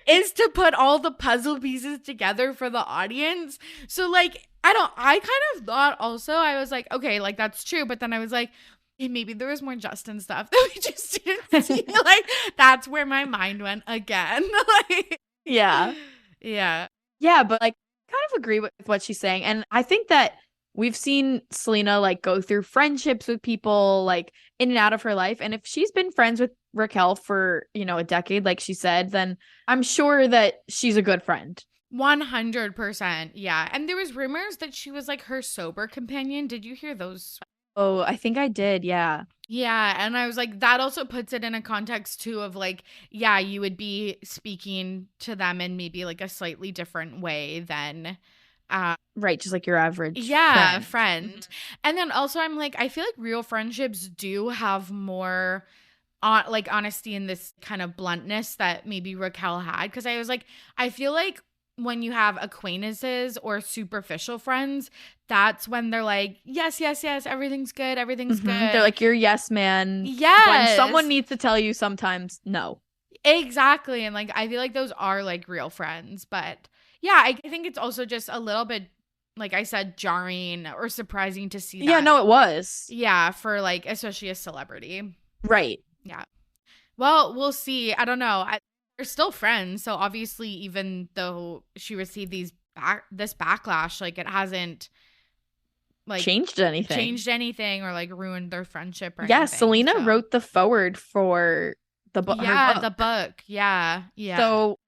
Is to put all the puzzle pieces together for the audience. So like, I kind of thought also, I was like, okay, like that's true. But then I was like, maybe there was more Justin stuff that we just didn't see. Like, that's where my mind went again. Like, yeah. Yeah. Yeah, but like kind of agree with what she's saying. And I think that we've seen Selena like go through friendships with people like in and out of her life. And if she's been friends with Raquel for, you know, a decade, like she said, then I'm sure that she's a good friend. 100%. Yeah. And there was rumors that she was like her sober companion. Did you hear those? Oh, I think I did. Yeah. Yeah. And I was like, that also puts it in a context too of like, yeah, you would be speaking to them in maybe like a slightly different way than right, just like your average friend. And then also I'm like, I feel like real friendships do have more like honesty and this kind of bluntness that maybe Raquel had, because I was like, I feel like when you have acquaintances or superficial friends, that's when they're like, yes, everything's good, everything's good. They're like your yes man. Yes. When someone needs to tell you sometimes no. Exactly. And like I feel like those are like real friends. But yeah, I think it's also just a little bit, like I said, jarring or surprising to see that. Yeah, no, it was. Yeah, for like especially a celebrity. Right. Yeah. Well, we'll see. I don't know. They're still friends, so obviously even though she received this backlash, like it hasn't like changed anything or like ruined their friendship or yeah, anything. Selena wrote the forward for the book. Yeah, the book. Yeah. So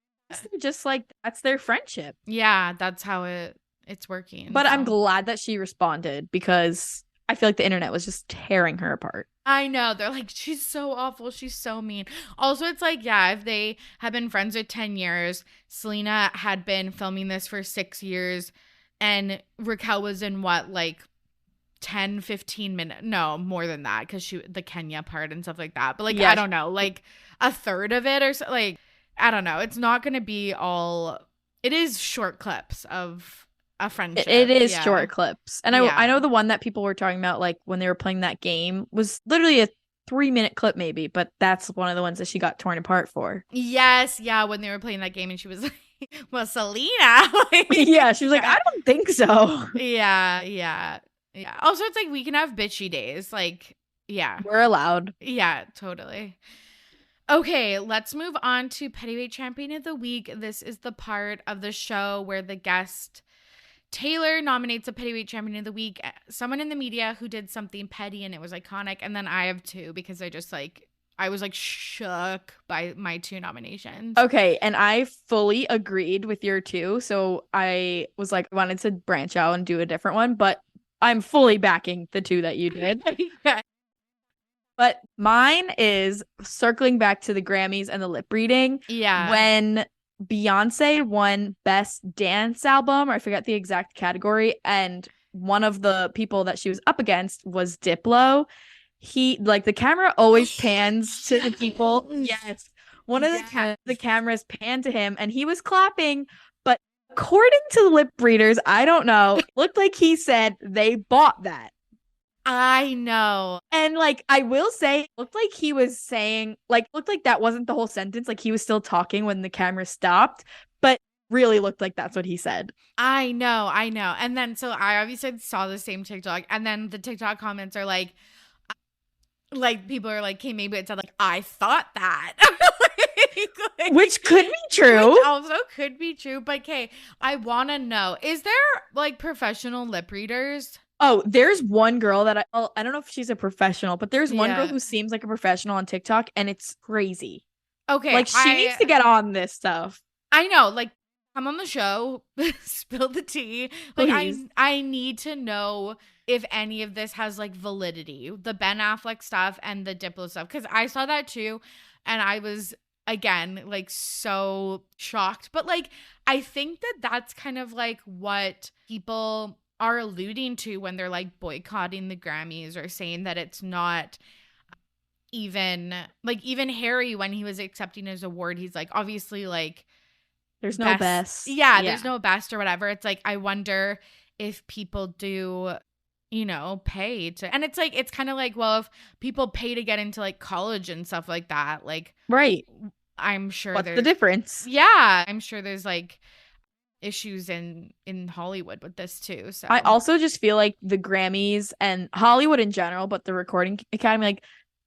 just like that's their friendship. Yeah, that's how it's working. But I'm glad that she responded because I feel like the internet was just tearing her apart. I know. They're like, she's so awful. She's so mean. Also, it's like, yeah, if they had been friends with 10 years, Selena had been filming this for 6 years, and Raquel was in what, like 10, 15 minutes? No, more than that, because the Kenya part and stuff like that. But like, yeah, I don't know, like a third of it or so. Like, I don't know. It's not going to be all. It is short clips of a friendship. It is short clips. And I know the one that people were talking about, like when they were playing that game, was literally a 3-minute clip maybe, but that's one of the ones that she got torn apart for. Yes, yeah, when they were playing that game and she was like, well, Selena. Yeah, she was like, I don't think so. Yeah. Also, it's like we can have bitchy days. Like, yeah. We're allowed. Yeah, totally. Okay, let's move on to Pettyweight Champion of the Week. This is the part of the show where the guest Taylor nominates a Pettyweight Champion of the Week, someone in the media who did something petty and it was iconic. And then I have two because I was like shook by my 2 nominations. Okay, and I fully agreed with your 2. So I was like, wanted to branch out and do a different one, but I'm fully backing the 2 that you did. Yeah. But mine is circling back to the Grammys and the lip reading. Yeah. When Beyonce won Best Dance Album, or I forget the exact category, and one of the people that she was up against was Diplo. He, like, the camera always pans to the people. Yes. One of the cameras panned to him, and he was clapping, but according to the lip readers, I don't know, looked like he said they bought that. I know. And like, I will say, looked like he was saying, like, looked like that wasn't the whole sentence. Like, he was still talking when the camera stopped, but really looked like that's what he said. I know. And then, so I obviously saw the same TikTok, and then the TikTok comments are like people are like, okay, maybe it said like, I thought that. Which could be true. Which also could be true. But okay, I want to know, is there like professional lip readers? Oh, there's one girl that I don't know if she's a professional, but there's one girl who seems like a professional on TikTok, and it's crazy. Okay. Like, she needs to get on this stuff. I know. Like, come on the show, spill the tea. Like, I need to know if any of this has like validity, the Ben Affleck stuff and the Diplo stuff, because I saw that too, and I was again like so shocked. But like, I think that's kind of like what people are alluding to when they're like boycotting the Grammys or saying that it's not even Harry, when he was accepting his award, he's like, obviously, like, there's no best. Yeah, there's no best or whatever. It's like, I wonder if people do, you know, pay to, and it's like, it's kind of like, well, if people pay to get into like college and stuff like that, like, right, I'm sure what's the difference? Yeah, I'm sure there's like issues in Hollywood with this too. So I also just feel like the Grammys and Hollywood in general, but the Recording Academy, like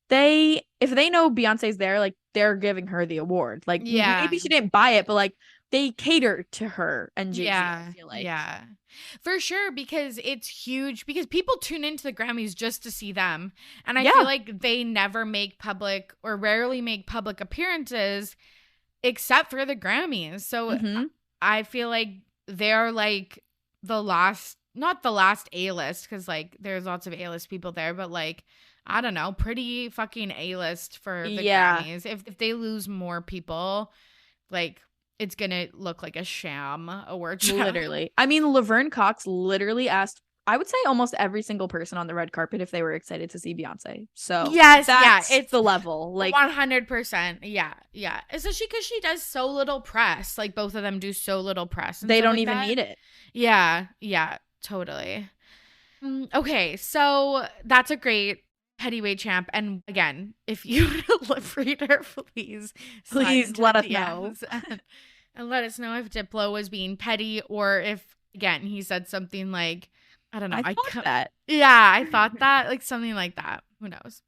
if they know Beyonce's there, like they're giving her the award. Like maybe she didn't buy it, but like they cater to her and Jay-Z, I feel like. Yeah. For sure, because it's huge, because people tune into the Grammys just to see them. And I feel like they never make public or rarely make public appearances except for the Grammys. So I feel like they're like the last, not the last A-list, because like there's lots of A-list people there, but like, I don't know, pretty fucking A-list for the Grammys. If they lose more people, like, it's gonna look like a sham award show. Literally. I mean, Laverne Cox literally asked, I would say almost every single person on the red carpet if they were excited to see Beyonce. So it's the level. Like 100%. Yeah. Especially because she does so little press. Like both of them do so little press. They don't even need it. Yeah, totally. Okay, so that's a great Pettyweight champ. And again, if you read her, please let us know. And let us know if Diplo was being petty, or if, again, he said something like, I don't know. I thought that. Yeah, I thought that. Like something like that. Who knows?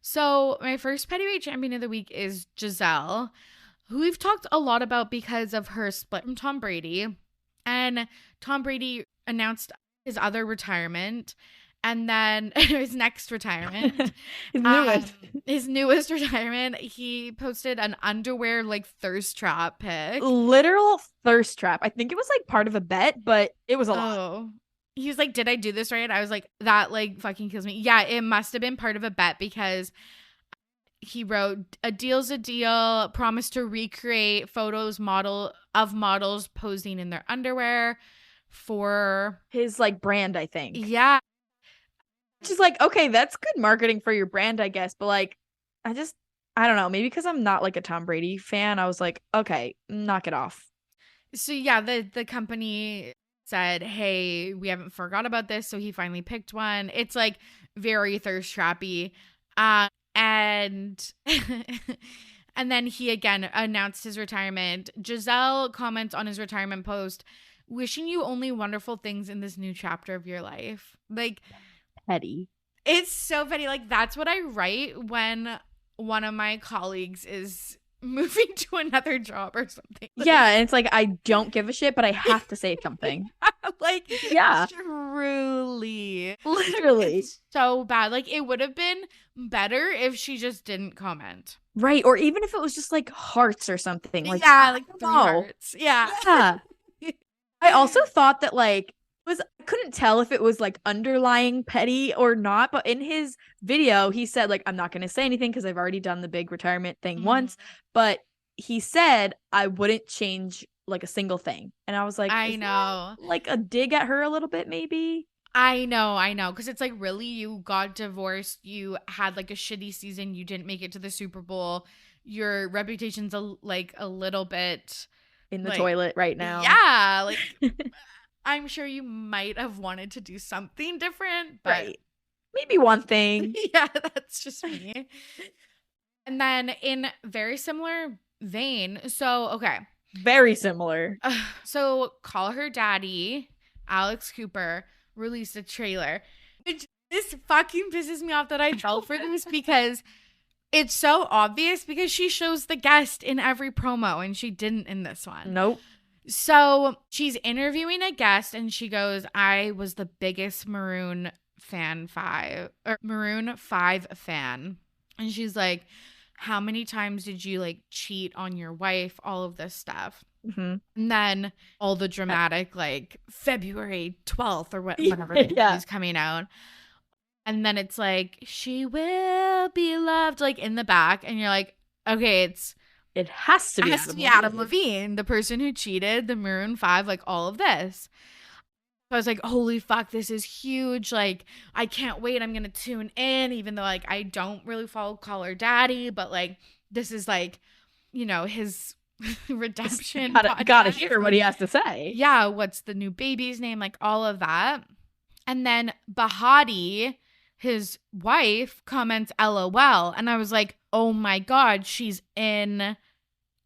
So my first Pettyweight champion of the week is Giselle, who we've talked a lot about because of her split from Tom Brady. And Tom Brady announced his other retirement. And then his next retirement, his newest retirement, he posted an underwear like thirst trap pic. Literal thirst trap. I think it was like part of a bet, but it was a lot. He was like, did I do this right? I was like, that like fucking kills me. Yeah, it must have been part of a bet, because he wrote, a deal's a deal, promised to recreate photos of models posing in their underwear for his like brand, I think. Yeah. Which is like, okay, that's good marketing for your brand, I guess. But like, I don't know. Maybe because I'm not like a Tom Brady fan, I was like, okay, knock it off. So yeah, the company said, hey, we haven't forgot about this. So he finally picked one. It's like very thirst trappy. And then he again announced his retirement. Giselle comments on his retirement post, wishing you only wonderful things in this new chapter of your life. Like, petty. It's so petty. Like, that's what I write when one of my colleagues is moving to another job or something. Like, yeah, and it's like, I don't give a shit, but I have to say something. Like, yeah, truly, literally, it's so bad. Like, it would have been better if she just didn't comment, right? Or even if it was just like hearts or something. Like, yeah, like 3 hearts. Yeah. I also thought that like I couldn't tell if it was like underlying petty or not, but in his video he said like, I'm not going to say anything because I've already done the big retirement thing once, but he said I wouldn't change like a single thing. And I was like, I know, like a dig at her a little bit, maybe. I know, because it's like, really, you got divorced, you had like a shitty season, you didn't make it to the Super Bowl, your reputation's a little bit in the toilet right now. Yeah, like I'm sure you might have wanted to do something different, but right. Maybe one thing. Yeah, that's just me. And then in very similar vein, so okay. Very similar. So Call Her Daddy, Alex Cooper, released a trailer. Which this fucking pisses me off that I fell for this, because it's so obvious, because she shows the guest in every promo and she didn't in this one. Nope. So she's interviewing a guest and she goes, I was the biggest Maroon 5 fan. And she's like, how many times did you like cheat on your wife? All of this stuff. Mm-hmm. And then all the dramatic like February 12th or whatever is coming out. And then it's like, she will be loved, like in the back. And you're like, okay, it has to be Adam Levine, the person who cheated, the Maroon 5, like all of this. So I was like, holy fuck, this is huge. Like, I can't wait. I'm going to tune in, even though like I don't really follow Call Her Daddy, but like this is like, you know, his redemption. Gotta hear what he has to say. Yeah, what's the new baby's name? Like all of that. And then Bahati, his wife, comments LOL. And I was like, oh my God, she's in,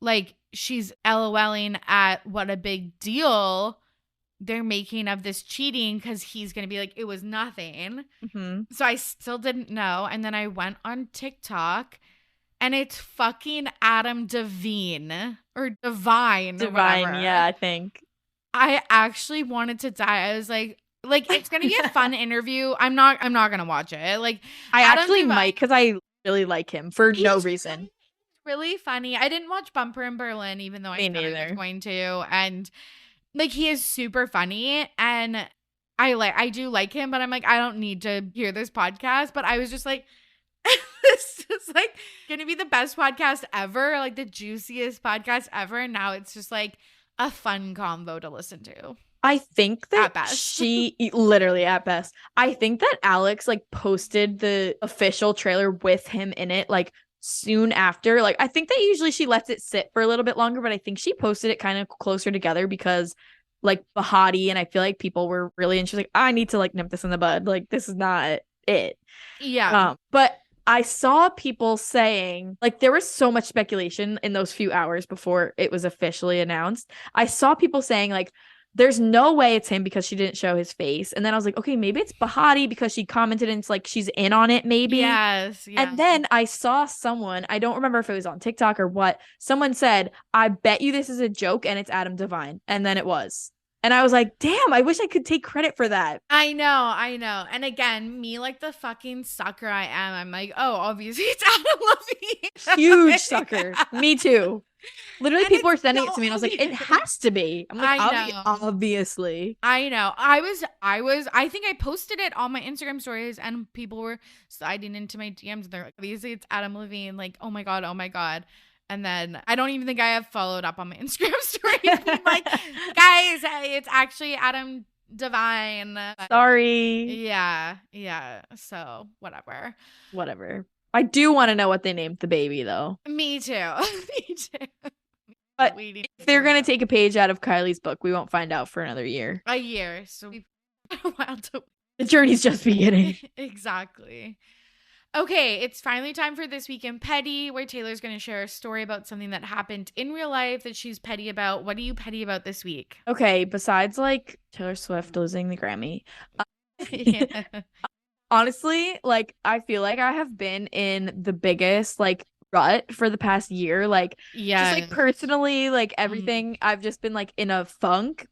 like, she's LOLing at what a big deal they're making of this cheating because he's going to be like, it was nothing. So I still didn't know. And then I went on TikTok and it's fucking Adam Devine or Divine. Yeah, I think. I actually wanted to die. I was like it's gonna be a fun interview. I'm not gonna watch it. Like I actually might because I really like him for no reason. Really funny. I didn't watch Bumper in Berlin, even though I said I was going to. And like he is super funny, and I do like him, but I'm like I don't need to hear this podcast. But I was just like, this is like gonna be the best podcast ever, like the juiciest podcast ever. And now it's just like a fun combo to listen to. I think that at best. she literally at best. I think that Alex like posted the official trailer with him in it like soon after. Like I think that usually she lets it sit for a little bit longer, but I think she posted it kind of closer together because like Bahati, and I feel like people were really interested. Like I need to like nip this in the bud. Like this is not it. Yeah. But I saw people saying, like, there was so much speculation in those few hours before it was officially announced. I saw people saying, like, there's no way it's him because she didn't show his face. And then I was like, okay, maybe it's Bahati because she commented and it's like she's in on it, maybe. Yes. And then I saw someone, I don't remember if it was on TikTok or what, someone said, I bet you this is a joke and it's Adam Devine. And then it was. And I was like, damn, I wish I could take credit for that. I know. And again, me like the fucking sucker I am, I'm like, oh, obviously it's Adam Levine. Huge sucker. Me too. Literally, people were sending it to me, and I was like, it has to be. I'm like, obviously. I know. I think I posted it on my Instagram stories, and people were sliding into my DMs, and they're like, obviously it's Adam Levine. Like, oh my God. And then I don't even think I have followed up on my Instagram story. I'm like, guys, it's actually Adam Devine. Sorry. Yeah. So whatever. I do want to know what they named the baby, though. Me too. But if they're going to take a page out of Kylie's book, we won't find out for another year. A year. So we've a while to. The journey's just beginning. Exactly. Okay, it's finally time for This Week in Petty, where Taylor's going to share a story about something that happened in real life that she's petty about. What are you petty about this week? Okay, besides like Taylor Swift losing the Grammy. Yeah. Honestly, like I feel like I have been in the biggest like rut for the past year. Like just like personally, like everything, I've just been like in a funk.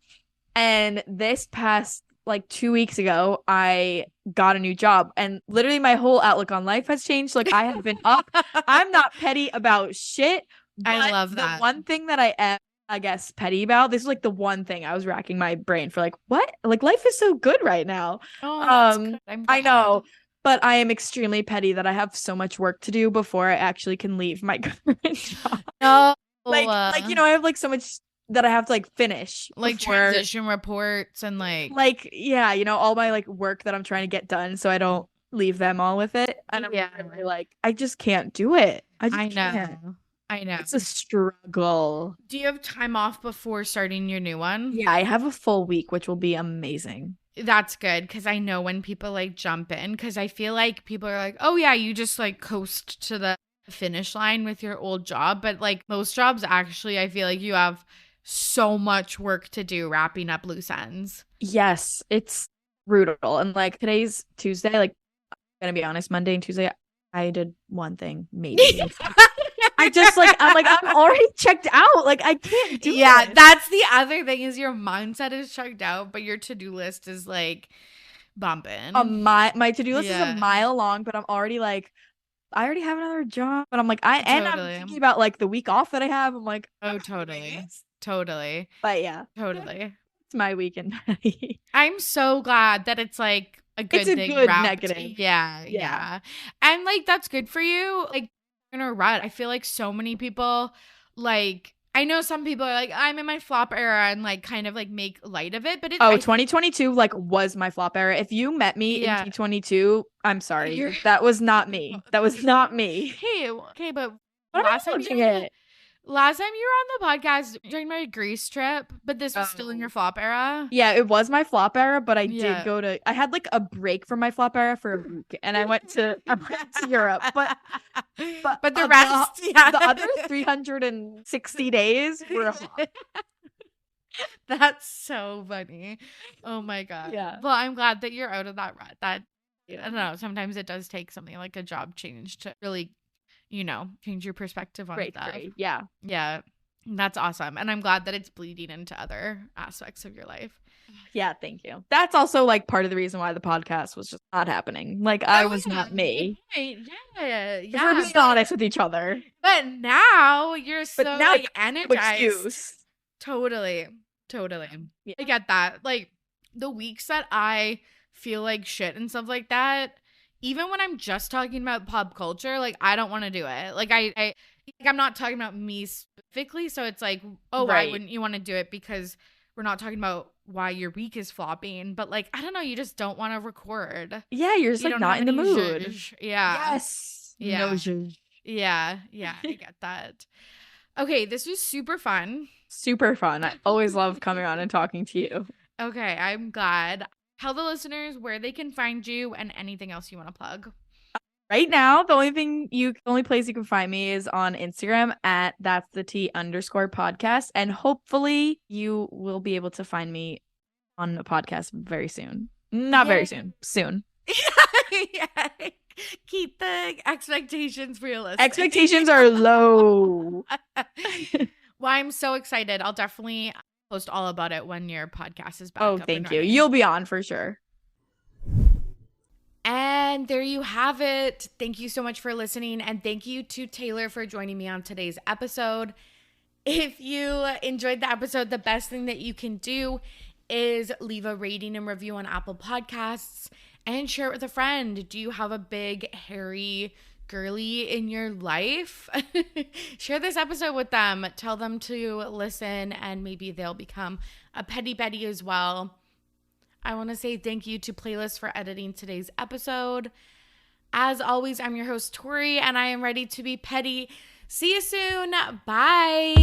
And this past like 2 weeks ago, I got a new job, and literally my whole outlook on life has changed. Like I have been up. I'm not petty about shit. I love that. The one thing that I am, I guess, petty about, this is like the one thing I was racking my brain for, like, what? Like life is so good right now. Oh, I know, but I am extremely petty that I have so much work to do before I actually can leave my current job. No, like you know, I have like so much that I have to like finish, like transition reports and like yeah, you know, all my like work that I'm trying to get done, so I don't leave them all with it. And I'm really, like, I just can't do it. I know. It's a struggle. Do you have time off before starting your new one? Yeah, I have a full week, which will be amazing. That's good, because I know when people like jump in, because I feel like people are like, oh yeah, you just like coast to the finish line with your old job, but like most jobs, actually, I feel like you have so much work to do wrapping up loose ends. Yes, it's brutal. And like today's Tuesday, like I'm gonna be honest, Monday and Tuesday I did one thing, maybe. I'm already checked out. Like I can't do it. That's the other thing, is your mindset is checked out, but your to-do list is like bumping. My to-do list is a mile long, but I'm already like, I already have another job, but I'm like, I'm thinking about like the week off that I have. I'm like, oh, totally. But yeah, totally. It's my weekend. I'm so glad that it's like a good thing. It's a good negative. Yeah. And like, that's good for you. Like in a rut, I feel like so many people, like, I know some people are like, I'm in my flop era and like kind of like make light of it, but 2022 like was my flop era. If you met me in 2022, I'm sorry, that was not me. That was not me. Okay, but last time Last time you were on the podcast during my Greece trip, but this was still in your flop era. Yeah, it was my flop era, but I Yeah. did I had like a break from my flop era for a week, and I went to Europe. But the rest, the other 360 days were a flop. That's so funny. Oh my God. Yeah. Well, I'm glad that you're out of that rut. That, I don't know, sometimes it does take something like a job change to really, change your perspective on stuff. Great. Yeah. Yeah. That's awesome. And I'm glad that it's bleeding into other aspects of your life. Yeah, thank you. That's also like part of the reason why the podcast was just not happening. Like I was not me. Right. Yeah. We're being honest with each other. But now you're so now like, energized. Excuse. Totally. Yeah. I get that. Like the weeks that I feel like shit and stuff like that, even when I'm just talking about pop culture, like I don't want to do it. Like I'm not talking about me specifically, so it's like, oh, Right. why wouldn't you want to do it? Because we're not talking about why your week is flopping, but like I don't know, you just don't want to record. Yeah, you're just You like don't not have in the any mood. zhuzh. Yeah. Yes. Yeah. No zhuzh. Yeah, I get that. Okay, this was super fun. Super fun. I always love coming on and talking to you. Okay, I'm glad. Tell the listeners where they can find you and anything else you want to plug. Right now, the only place you can find me is on Instagram at that's the _podcast. And hopefully you will be able to find me on a podcast very soon. Not very soon. Soon. Yeah. Keep the expectations realistic. Expectations are low. Well, I'm so excited. I'll definitely post all about it when your podcast is back. Oh, up thank and you. running. You'll be on for sure. And there you have it. Thank you so much for listening. And thank you to Taylor for joining me on today's episode. If you enjoyed the episode, the best thing that you can do is leave a rating and review on Apple Podcasts and share it with a friend. Do you have a big, hairy girly in your life? Share this episode with them. Tell them to listen and maybe they'll become a petty Betty as well. I want to say thank you to Playlist for editing today's episode. As always, I'm your host, Tori, and I am ready to be petty. See you soon. Bye.